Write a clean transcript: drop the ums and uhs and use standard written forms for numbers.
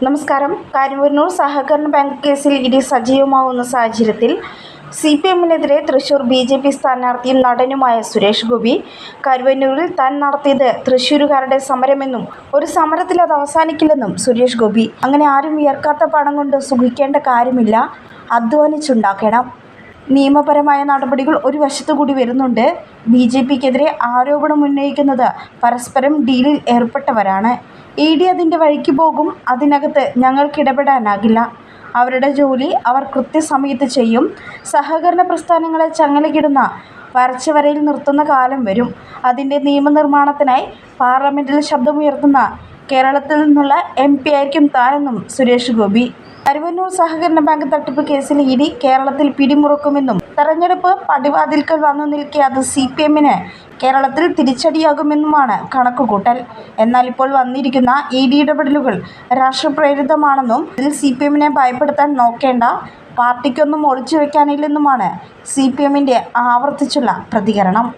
നമസ്കാരം. കരുവന്നൂർ സഹകരണ ബാങ്ക് കേസിൽ ഇടി സജീവമാവുന്ന സാഹചര്യത്തിൽ CPM-നെതിരെ തൃശൂർ BJP സ്ഥാനാർത്ഥിയും നടനുമായ സുരേഷ് ഗോപി കരുവന്നൂരിൽ താൻ നടത്തിയത് തൃശ്ശൂരുകാരുടെ സമരമെന്നും ഒരു സമരത്തിൽ അത് അവസാനിക്കില്ലെന്നും സുരേഷ് ഗോപി. അങ്ങനെ ആരും വിയർക്കാത്ത പണം കൊണ്ട് സുഖിക്കേണ്ട കാര്യമില്ല, അധ്വാനിച്ചുണ്ടാക്കണം. നിയമപരമായ നടപടികൾ ഒരു വശത്തുകൂടി വരുന്നുണ്ട്. BJP-ക്കെതിരെ ആരോപണം ഉന്നയിക്കുന്നത് പരസ്പരം ഡീലിൽ ഏർപ്പെട്ടവരാണ്. ED അതിൻ്റെ വഴിക്ക് പോകും. അതിനകത്ത് ഞങ്ങൾക്ക് ഇടപെടാനാകില്ല. അവരുടെ ജോലി അവർ കൃത്യസമയത്ത് ചെയ്യും. സഹകരണ പ്രസ്ഥാനങ്ങളെ ചങ്ങലക്കിടുന്ന വരച്ചവരയിൽ നിർത്തുന്ന കാലം വരും. അതിൻ്റെ നിയമനിർമ്മാണത്തിനായി പാർലമെൻറ്റിൽ ശബ്ദമുയർത്തുന്ന കേരളത്തിൽ നിന്നുള്ള MP ആയിരിക്കും താനെന്നും സുരേഷ് ഗോപി. കരുവന്നൂർ സഹകരണ ബാങ്ക് തട്ടിപ്പ് കേസിൽ ED കേരളത്തിൽ പിടിമുറുക്കുമെന്നും തെരഞ്ഞെടുപ്പ് പടിവാതിൽക്കൽ വന്നു നിൽക്കെ അത് CPM-ന് കേരളത്തിൽ തിരിച്ചടിയാകുമെന്നുമാണ് കണക്കുകൂട്ടൽ. എന്നാൽ ഇപ്പോൾ വന്നിരിക്കുന്ന ED ഇടപെടലുകൾ രാഷ്ട്രീയപ്രേരിതമാണെന്നും ഇതിൽ CPM-നെ ഭയപ്പെടുത്താൻ നോക്കേണ്ട, പാർട്ടിക്കൊന്നും ഒളിച്ചുവെക്കാനില്ലെന്നുമാണ് CPM-ന്റെ ആവർത്തിച്ചുള്ള പ്രതികരണം.